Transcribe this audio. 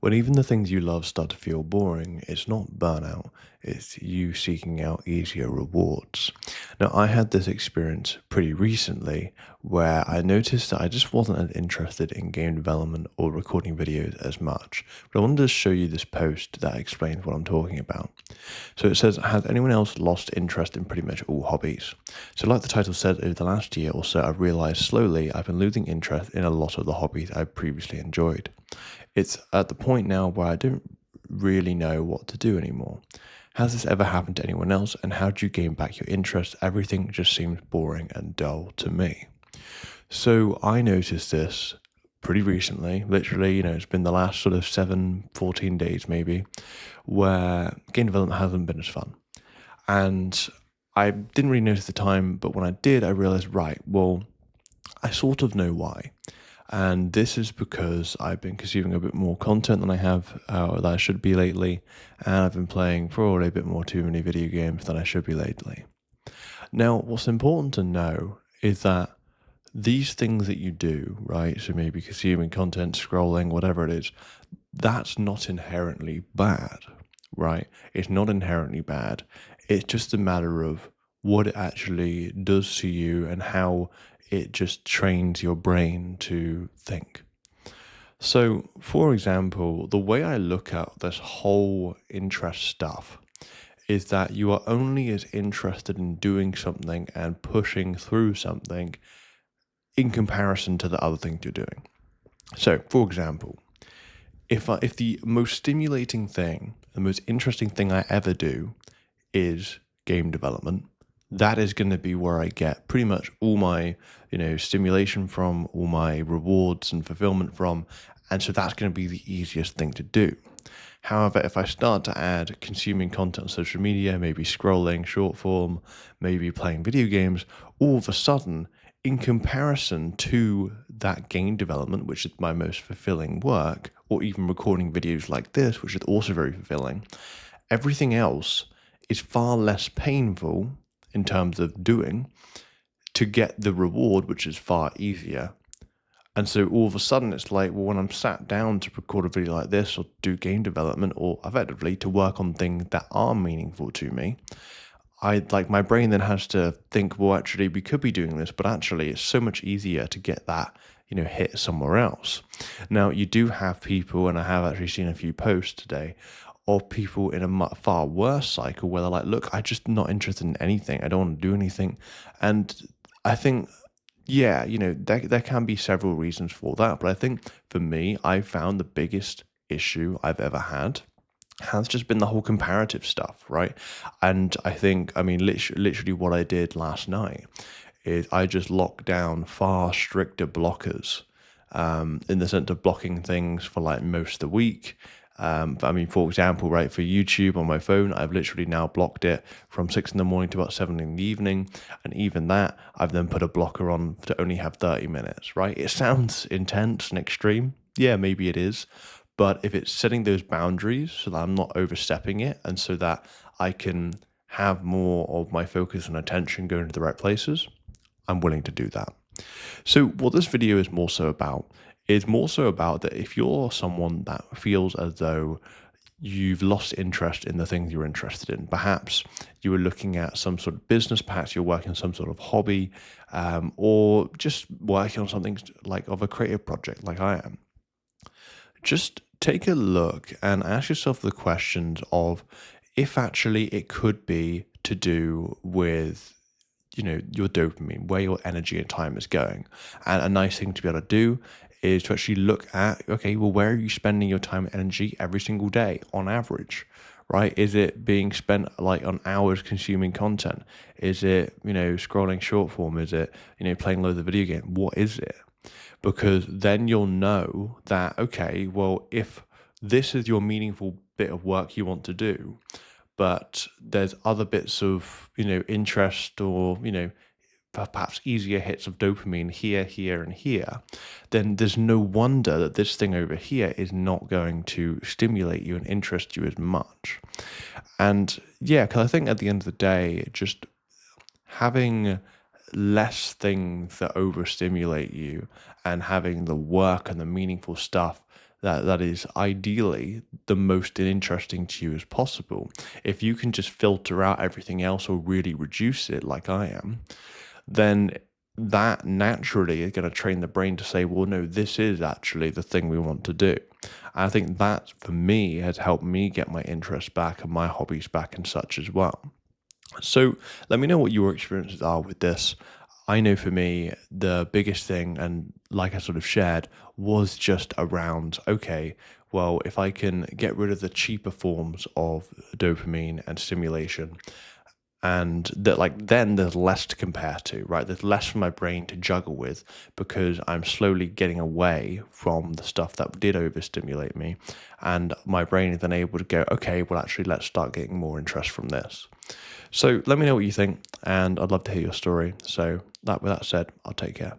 When even the things you love start to feel boring, it's not burnout, it's you seeking out easier rewards. Now, I had this experience pretty recently where I noticed that I just wasn't as interested in game development or recording videos as much. But I wanted to show you this post that explains what I'm talking about. So it says, has anyone else lost interest in pretty much all hobbies? So, like the title said, over the last year or so, I've realized slowly I've been losing interest in a lot of the hobbies I previously enjoyed. It's at the point now where I don't really know what to do anymore. Has this ever happened to anyone else? And how do you gain back your interest? Everything just seems boring and dull to me. So I noticed this pretty recently, literally, it's been the last sort of 14 days maybe, where game development hasn't been as fun. And I didn't really notice the time, but when I did, I realized, right, well, I sort of know why. And this is because I've been consuming a bit more content than I have, that I should be lately. And I've been playing probably a bit more too many video games than I should be lately. Now, what's important to know is that these things that you do, right? So maybe consuming content, scrolling, whatever it is, that's not inherently bad, right? It's not inherently bad. It's just a matter of what it actually does to you and how it just trains your brain to think. So, for example, the way I look at this whole interest stuff is that you are only as interested in doing something and pushing through something in comparison to the other things you're doing. So, for example, if the most stimulating thing, the most interesting thing I ever do is game development, that is going to be where I get pretty much all my, stimulation from, all my rewards and fulfillment from, and so that's going to be the easiest thing to do. However, if I start to add consuming content on social media, maybe scrolling short form, maybe playing video games, all of a sudden, in comparison to that game development, which is my most fulfilling work, or even recording videos like this, which is also very fulfilling, everything else is far less painful in terms of doing to get the reward, which is far easier. And so all of a sudden, it's like, well, when I'm sat down to record a video like this or do game development or effectively to work on things that are meaningful to me, my brain then has to think, well, actually, we could be doing this, but actually, it's so much easier to get that, hit somewhere else. Now, you do have people, and I have actually seen a few posts today of people in a far worse cycle where they're like, look, I'm just not interested in anything. I don't want to do anything. And I think, yeah, there can be several reasons for that. But I think for me, I found the biggest issue I've ever had has just been the whole comparative stuff, right? And I think, I mean, literally what I did last night is I just locked down far stricter blockers, in the sense of blocking things for like most of the week. But I mean, for example, right, for YouTube on my phone, I've literally now blocked it from 6 in the morning to about 7 in the evening. And even that, I've then put a blocker on to only have 30 minutes, right? It sounds intense and extreme. Yeah, maybe it is. But if it's setting those boundaries so that I'm not overstepping it and so that I can have more of my focus and attention going to the right places, I'm willing to do that. So what this video is more so about that if you're someone that feels as though you've lost interest in the things you're interested in, perhaps you were looking at some sort of business, perhaps you're working on some sort of hobby, or just working on something like of a creative project like I am, just take a look and ask yourself the questions of if actually it could be to do with your dopamine, where your energy and time is going. And a nice thing to be able to do is to actually look at, okay, well, where are you spending your time and energy every single day on average, right? Is it being spent like on hours consuming content? Is it, scrolling short form? Is it, playing loads of video games? What is it? Because then you'll know that, okay, well, if this is your meaningful bit of work you want to do, but there's other bits of, interest or, perhaps easier hits of dopamine here, here, and here, then there's no wonder that this thing over here is not going to stimulate you and interest you as much. And yeah, because I think at the end of the day, just having less things that overstimulate you and having the work and the meaningful stuff that is ideally the most interesting to you as possible. If you can just filter out everything else or really reduce it like I am, then that naturally is going to train the brain to say, well, no, this is actually the thing we want to do. And I think that for me has helped me get my interest back and my hobbies back and such as well. So let me know what your experiences are with this. I know for me, the biggest thing, and like I sort of shared, was just around, okay, well, if I can get rid of the cheaper forms of dopamine and stimulation, and that, like, then there's less to compare to, right? There's less for my brain to juggle with because I'm slowly getting away from the stuff that did overstimulate me, and my brain is then able to go, okay, well, actually, let's start getting more interest from this. So let me know what you think, and I'd love to hear your story. So with that said, I'll take care.